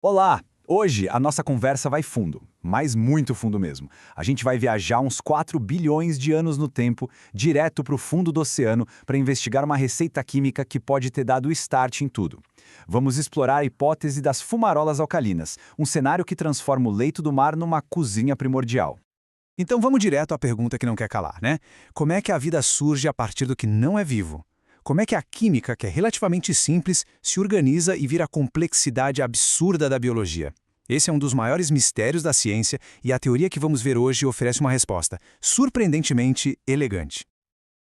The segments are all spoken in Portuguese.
Olá! Hoje a nossa conversa vai fundo, mas muito fundo mesmo. A gente vai viajar uns 4 bilhões de anos no tempo, direto para o fundo do oceano, para investigar uma receita química que pode ter dado start em tudo. Vamos explorar a hipótese das fumarolas alcalinas, um cenário que transforma o leito do mar numa cozinha primordial. Então vamos direto à pergunta que não quer calar, né? Como é que a vida surge a partir do que não é vivo? Como é que a química, que é relativamente simples, se organiza e vira a complexidade absurda da biologia? Esse é um dos maiores mistérios da ciência e a teoria que vamos ver hoje oferece uma resposta surpreendentemente elegante.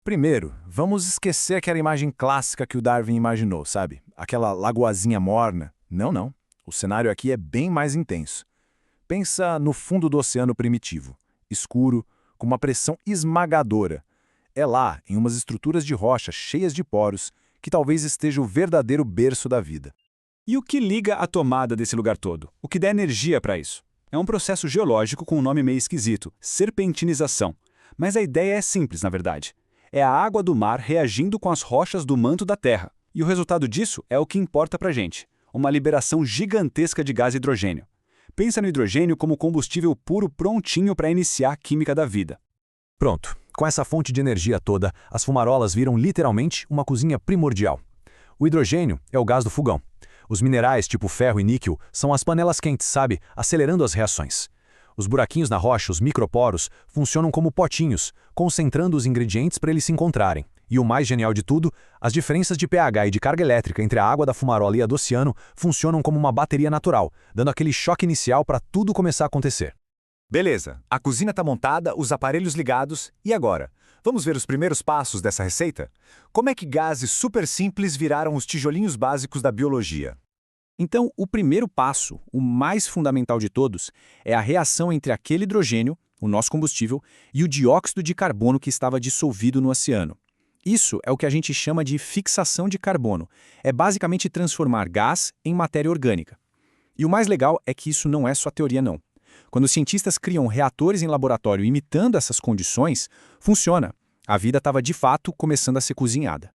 Primeiro, vamos esquecer aquela imagem clássica que o Darwin imaginou, sabe? Aquela lagoazinha morna. Não, não. O cenário aqui é bem mais intenso. Pensa no fundo do oceano primitivo, escuro, com uma pressão esmagadora. É lá, em umas estruturas de rocha cheias de poros, que talvez esteja o verdadeiro berço da vida. E o que liga a tomada desse lugar todo? O que dá energia para isso? É um processo geológico com um nome meio esquisito, serpentinização. Mas a ideia é simples, na verdade. É a água do mar reagindo com as rochas do manto da Terra. E o resultado disso é o que importa pra gente. Uma liberação gigantesca de gás hidrogênio. Pensa no hidrogênio como combustível puro prontinho para iniciar a química da vida. Pronto. Com essa fonte de energia toda, as fumarolas viram literalmente uma cozinha primordial. O hidrogênio é o gás do fogão. Os minerais, tipo ferro e níquel, são as panelas quentes, sabe? Acelerando as reações. Os buraquinhos na rocha, os microporos, funcionam como potinhos, concentrando os ingredientes para eles se encontrarem. E o mais genial de tudo, as diferenças de pH e de carga elétrica entre a água da fumarola e a do oceano funcionam como uma bateria natural, dando aquele choque inicial para tudo começar a acontecer. Beleza, a cozinha está montada, os aparelhos ligados, e agora? Vamos ver os primeiros passos dessa receita? Como é que gases super simples viraram os tijolinhos básicos da biologia? Então, o primeiro passo, o mais fundamental de todos, é a reação entre aquele hidrogênio, o nosso combustível, e o dióxido de carbono que estava dissolvido no oceano. Isso é o que a gente chama de fixação de carbono. É basicamente transformar gás em matéria orgânica. E o mais legal é que isso não é só teoria, não. Quando os cientistas criam reatores em laboratório imitando essas condições, funciona. A vida estava de fato começando a ser cozinhada.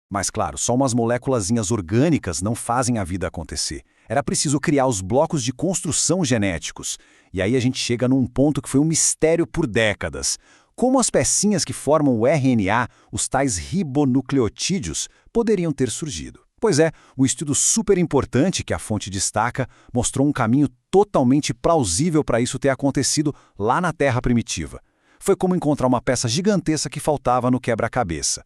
Mas claro, só umas moléculazinhas orgânicas não fazem a vida acontecer. Era preciso criar os blocos de construção genéticos. E aí a gente chega num ponto que foi um mistério por décadas. Como as pecinhas que formam o RNA, os tais ribonucleotídeos, poderiam ter surgido? Pois é, um estudo super importante que a fonte destaca mostrou um caminho totalmente plausível para isso ter acontecido lá na Terra primitiva. Foi como encontrar uma peça gigantesca que faltava no quebra-cabeça.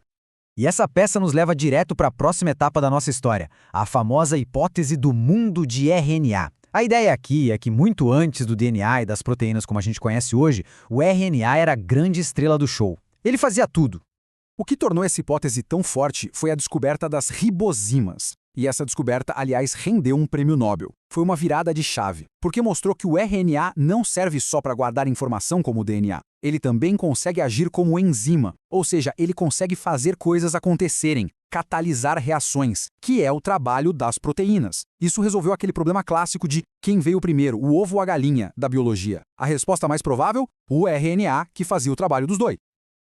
E essa peça nos leva direto para a próxima etapa da nossa história, a famosa hipótese do mundo de RNA. A ideia aqui é que muito antes do DNA e das proteínas como a gente conhece hoje, o RNA era a grande estrela do show. Ele fazia tudo. O que tornou essa hipótese tão forte foi a descoberta das ribozimas. E essa descoberta, aliás, rendeu um prêmio Nobel. Foi uma virada de chave, porque mostrou que o RNA não serve só para guardar informação como o DNA. Ele também consegue agir como enzima, ou seja, ele consegue fazer coisas acontecerem, catalisar reações, que é o trabalho das proteínas. Isso resolveu aquele problema clássico de quem veio primeiro, o ovo ou a galinha, da biologia. A resposta mais provável? O RNA, que fazia o trabalho dos dois.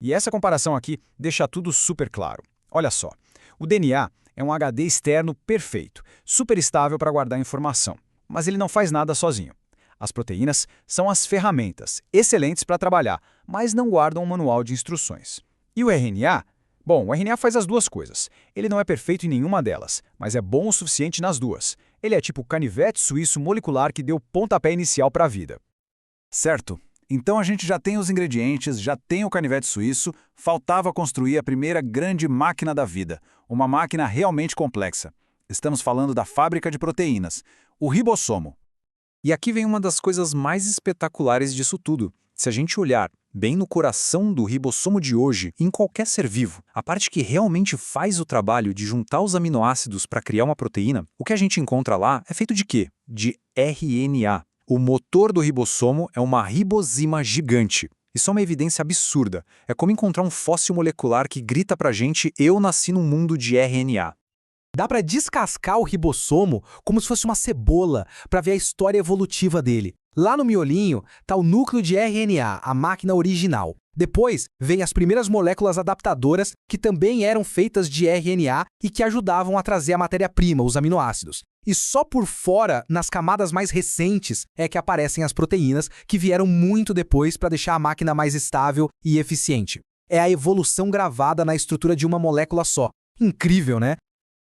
E essa comparação aqui deixa tudo super claro. Olha só, o DNA é um HD externo perfeito, super estável para guardar informação, mas ele não faz nada sozinho. As proteínas são as ferramentas, excelentes para trabalhar, mas não guardam um manual de instruções. E o RNA? Bom, o RNA faz as duas coisas. Ele não é perfeito em nenhuma delas, mas é bom o suficiente nas duas. Ele é tipo o canivete suíço molecular que deu pontapé inicial para a vida. Certo. Então a gente já tem os ingredientes, já tem o canivete suíço, faltava construir a primeira grande máquina da vida, uma máquina realmente complexa. Estamos falando da fábrica de proteínas, o ribossomo. E aqui vem uma das coisas mais espetaculares disso tudo. Se a gente olhar bem no coração do ribossomo de hoje, em qualquer ser vivo, a parte que realmente faz o trabalho de juntar os aminoácidos para criar uma proteína, o que a gente encontra lá é feito de quê? De RNA. O motor do ribossomo é uma ribosima gigante. Isso é uma evidência absurda. É como encontrar um fóssil molecular que grita pra gente: eu nasci num mundo de RNA. Dá para descascar o ribossomo como se fosse uma cebola para ver a história evolutiva dele. Lá no miolinho está o núcleo de RNA, a máquina original. Depois, vem as primeiras moléculas adaptadoras, que também eram feitas de RNA e que ajudavam a trazer a matéria-prima, os aminoácidos. E só por fora, nas camadas mais recentes, é que aparecem as proteínas, que vieram muito depois para deixar a máquina mais estável e eficiente. É a evolução gravada na estrutura de uma molécula só. Incrível, né?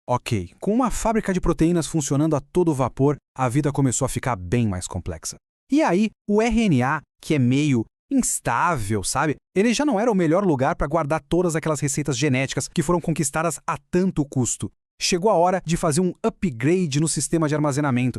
Ok, com uma fábrica de proteínas funcionando a todo vapor, a vida começou a ficar bem mais complexa. E aí, o RNA, que é meio instável, sabe? Ele já não era o melhor lugar para guardar todas aquelas receitas genéticas que foram conquistadas a tanto custo. Chegou a hora de fazer um upgrade no sistema de armazenamento.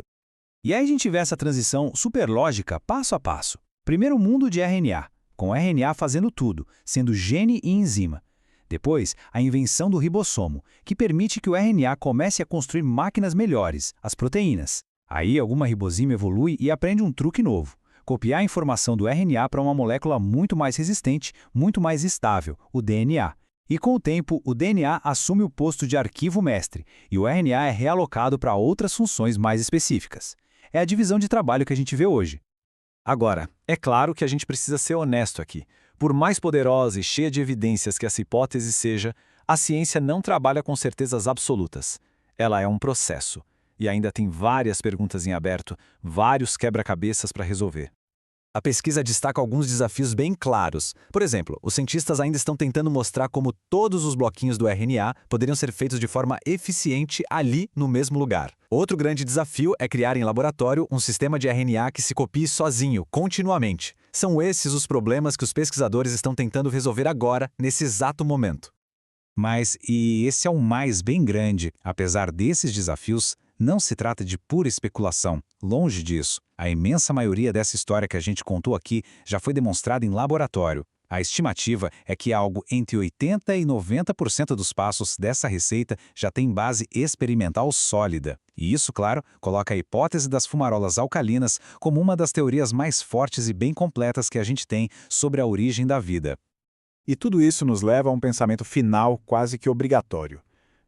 E aí a gente vê essa transição super lógica, passo a passo. Primeiro mundo de RNA, com o RNA fazendo tudo, sendo gene e enzima. Depois, a invenção do ribossomo, que permite que o RNA comece a construir máquinas melhores, as proteínas. Aí alguma ribosima evolui e aprende um truque novo. Copiar a informação do RNA para uma molécula muito mais resistente, muito mais estável, o DNA. E com o tempo, o DNA assume o posto de arquivo mestre e o RNA é realocado para outras funções mais específicas. É a divisão de trabalho que a gente vê hoje. Agora, é claro que a gente precisa ser honesto aqui. Por mais poderosa e cheia de evidências que essa hipótese seja, a ciência não trabalha com certezas absolutas. Ela é um processo. E ainda tem várias perguntas em aberto, vários quebra-cabeças para resolver. A pesquisa destaca alguns desafios bem claros. Por exemplo, os cientistas ainda estão tentando mostrar como todos os bloquinhos do RNA poderiam ser feitos de forma eficiente ali no mesmo lugar. Outro grande desafio é criar em laboratório um sistema de RNA que se copie sozinho, continuamente. São esses os problemas que os pesquisadores estão tentando resolver agora, nesse exato momento. Mas, e esse é o mais bem grande, apesar desses desafios, não se trata de pura especulação, longe disso. A imensa maioria dessa história que a gente contou aqui já foi demonstrada em laboratório. A estimativa é que algo entre 80% e 90% dos passos dessa receita já tem base experimental sólida. E isso, claro, coloca a hipótese das fumarolas alcalinas como uma das teorias mais fortes e bem completas que a gente tem sobre a origem da vida. E tudo isso nos leva a um pensamento final quase que obrigatório.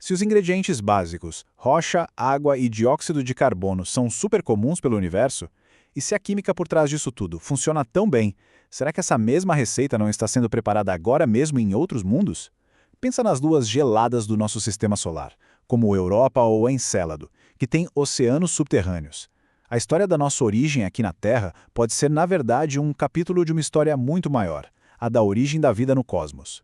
Se os ingredientes básicos, rocha, água e dióxido de carbono, são super comuns pelo universo, e se a química por trás disso tudo funciona tão bem, será que essa mesma receita não está sendo preparada agora mesmo em outros mundos? Pensa nas luas geladas do nosso sistema solar, como Europa ou Encélado, que têm oceanos subterrâneos. A história da nossa origem aqui na Terra pode ser, na verdade, um capítulo de uma história muito maior, a da origem da vida no cosmos.